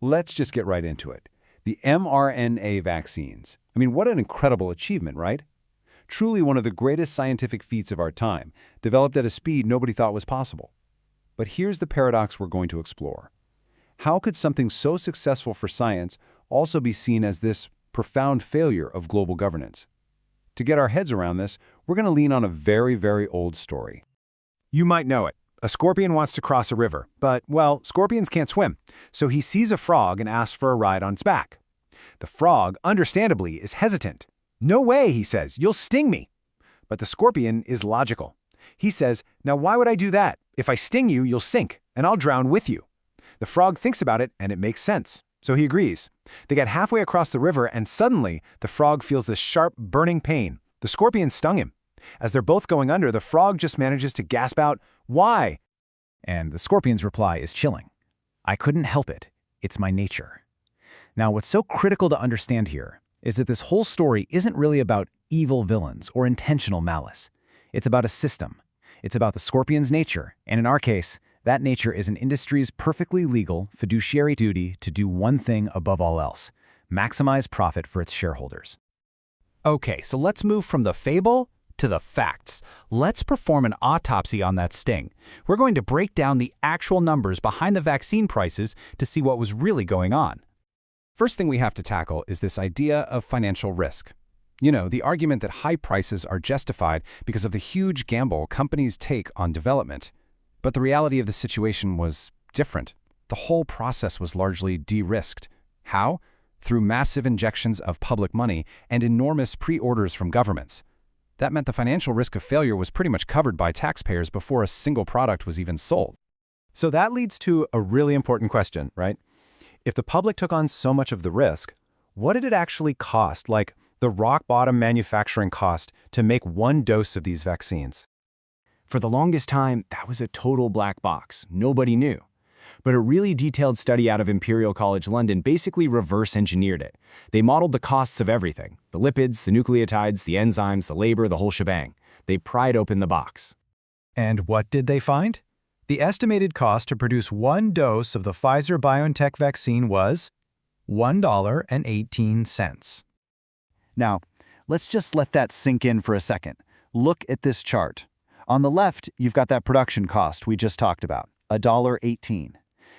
Let's just get right into it. The mRNA vaccines. I mean, what an incredible achievement, right? Truly one of the greatest scientific feats of our time, developed at a speed nobody thought was possible. But here's the paradox we're going to explore. How could something so successful for science also be seen as this profound failure of global governance? To get our heads around this, we're going to lean on a very, very old story. You might know it. A scorpion wants to cross a river, but, well, scorpions can't swim. So he sees a frog and asks for a ride on its back. The frog, understandably, is hesitant. "No way," he says, "you'll sting me." But the scorpion is logical. He says, "Now why would I do that? If I sting you, you'll sink, and I'll drown with you." The frog thinks about it, and it makes sense. So he agrees. They get halfway across the river, and suddenly, the frog feels this sharp, burning pain. The scorpion stung him. As they're both going under, the frog just manages to gasp out, "Why?" And the scorpion's reply is chilling. "I couldn't help it. It's my nature." Now, what's so critical to understand here is that this whole story isn't really about evil villains or intentional malice. It's about a system. It's about the scorpion's nature, and in our case, that nature is an industry's perfectly legal fiduciary duty to do one thing above all else: maximize profit for its shareholders. Okay, so let's move from the fable to the facts. Let's perform an autopsy on that sting. We're going to break down the actual numbers behind the vaccine prices to see what was really going on. First thing we have to tackle is this idea of financial risk. You know, the argument that high prices are justified because of the huge gamble companies take on development. But the reality of the situation was different. The whole process was largely de-risked. How? Through massive injections of public money and enormous pre-orders from governments. That meant the financial risk of failure was pretty much covered by taxpayers before a single product was even sold. So that leads to a really important question, right? If the public took on so much of the risk, what did it actually cost, like the rock-bottom manufacturing cost, to make one dose of these vaccines? For the longest time, that was a total black box. Nobody knew. But a really detailed study out of Imperial College London basically reverse-engineered it. They modeled the costs of everything: the lipids, the nucleotides, the enzymes, the labor, the whole shebang. They pried open the box. And what did they find? The estimated cost to produce one dose of the Pfizer-BioNTech vaccine was $1.18. Now, let's just let that sink in for a second. Look at this chart. On the left, you've got that production cost we just talked about, $1.18.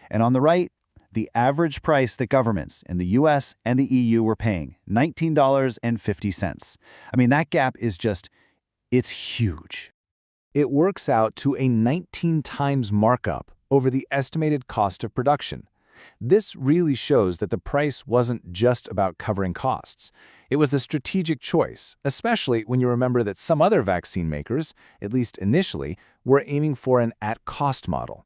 And on the right, the average price that governments in the US and the EU were paying, $19.50. I mean, that gap is it's huge. It works out to a 19 times markup over the estimated cost of production. This really shows that the price wasn't just about covering costs. It was a strategic choice, especially when you remember that some other vaccine makers, at least initially, were aiming for an at-cost model.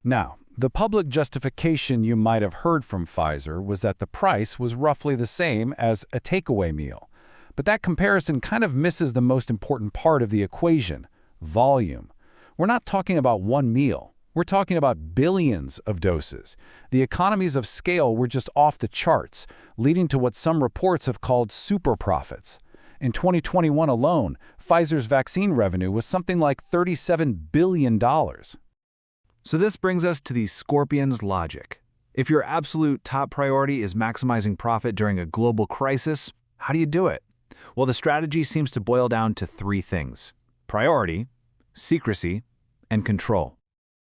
Now, the public justification you might have heard from Pfizer was that the price was roughly the same as a takeaway meal. But that comparison kind of misses the most important part of the equation: volume. We're not talking about one meal. We're talking about billions of doses. The economies of scale were just off the charts, leading to what some reports have called super profits. In 2021 alone, Pfizer's vaccine revenue was something like $37 billion. So this brings us to the scorpion's logic. If your absolute top priority is maximizing profit during a global crisis, how do you do it? Well, the strategy seems to boil down to three things: priority, secrecy, and control.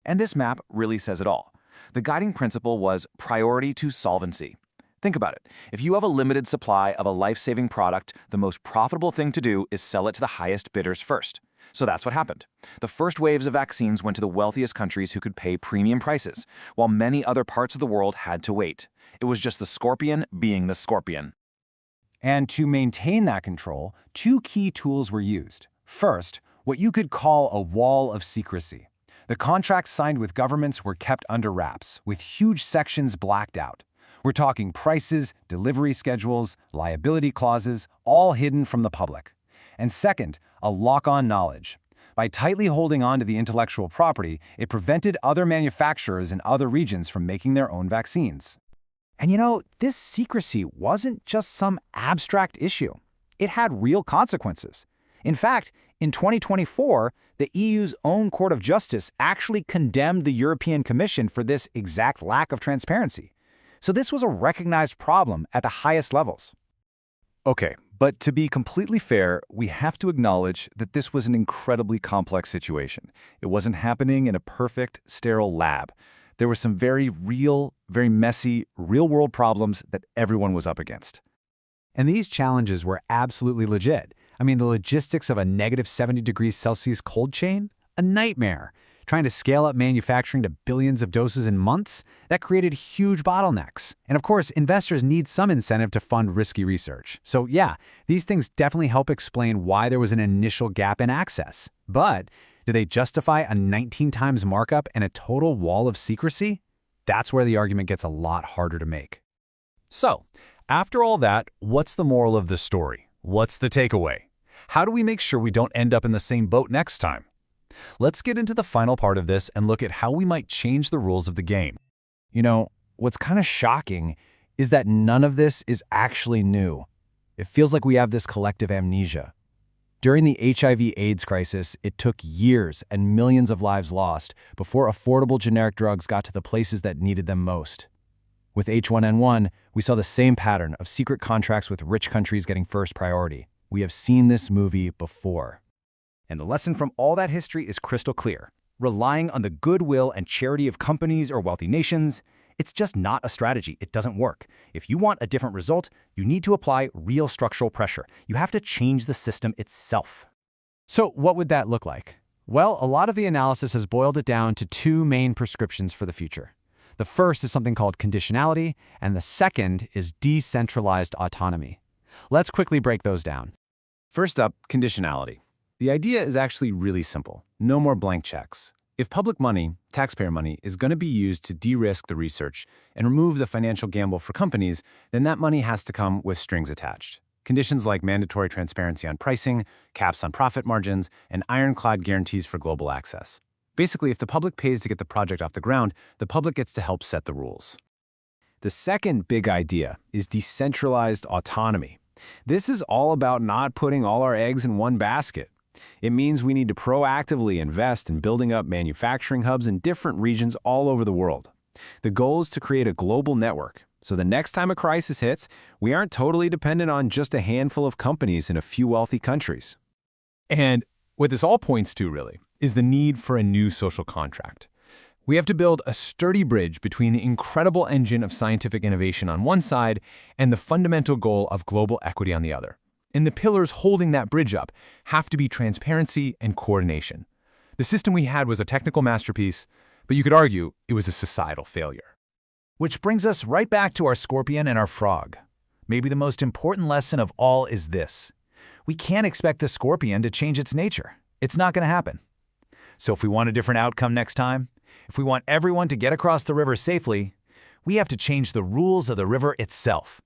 And this map really says it all. The guiding principle was priority to solvency. Think about it. If you have a limited supply of a life-saving product, the most profitable thing to do is sell it to the highest bidders first. So that's what happened. The first waves of vaccines went to the wealthiest countries who could pay premium prices, while many other parts of the world had to wait. It was just the scorpion being the scorpion. And to maintain that control, two key tools were used. First, what you could call a wall of secrecy. The contracts signed with governments were kept under wraps, with huge sections blacked out. We're talking prices, delivery schedules, liability clauses, all hidden from the public. And second, a lock-on knowledge. By tightly holding on to the intellectual property, it prevented other manufacturers in other regions from making their own vaccines. And you know, this secrecy wasn't just some abstract issue. It had real consequences. In fact, in 2024, the EU's own Court of Justice actually condemned the European Commission for this exact lack of transparency, So this was a recognized problem at the highest levels. Okay, but to be completely fair, we have to acknowledge that this was an incredibly complex situation. It wasn't happening in a perfect, sterile lab. There were some very real, very messy, real-world problems that everyone was up against. And these challenges were absolutely legit. I mean, the logistics of a negative 70 degrees Celsius cold chain? A nightmare. Trying to scale up manufacturing to billions of doses in months? That created huge bottlenecks. And of course, investors need some incentive to fund risky research. So yeah, these things definitely help explain why there was an initial gap in access. But do they justify a 19 times markup and a total wall of secrecy? That's where the argument gets a lot harder to make. So, after all that, what's the moral of the story? What's the takeaway? How do we make sure we don't end up in the same boat next time? Let's get into the final part of this and look at how we might change the rules of the game. You know, what's kind of shocking is that none of this is actually new. It feels like we have this collective amnesia. During the HIV/AIDS crisis, it took years and millions of lives lost before affordable generic drugs got to the places that needed them most. With H1N1, we saw the same pattern of secret contracts with rich countries getting first priority. We have seen this movie before. And the lesson from all that history is crystal clear. Relying on the goodwill and charity of companies or wealthy nations, it's just not a strategy. It doesn't work. If you want a different result, you need to apply real structural pressure. You have to change the system itself. So what would that look like? Well, a lot of the analysis has boiled it down to two main prescriptions for the future. The first is something called conditionality, and the second is decentralized autonomy. Let's quickly break those down. First up, conditionality. The idea is actually really simple. No more blank checks. If public money, taxpayer money, is going to be used to de-risk the research and remove the financial gamble for companies, then that money has to come with strings attached. Conditions like mandatory transparency on pricing, caps on profit margins, and ironclad guarantees for global access. Basically, if the public pays to get the project off the ground, the public gets to help set the rules. The second big idea is decentralized autonomy. This is all about not putting all our eggs in one basket. It means we need to proactively invest in building up manufacturing hubs in different regions all over the world. The goal is to create a global network, so the next time a crisis hits, we aren't totally dependent on just a handful of companies in a few wealthy countries. And what this all points to, really, is the need for a new social contract. We have to build a sturdy bridge between the incredible engine of scientific innovation on one side and the fundamental goal of global equity on the other. And the pillars holding that bridge up have to be transparency and coordination. The system we had was a technical masterpiece, but you could argue it was a societal failure. Which brings us right back to our scorpion and our frog. Maybe the most important lesson of all is this. We can't expect the scorpion to change its nature. It's not going to happen. So if we want a different outcome next time, if we want everyone to get across the river safely, we have to change the rules of the river itself.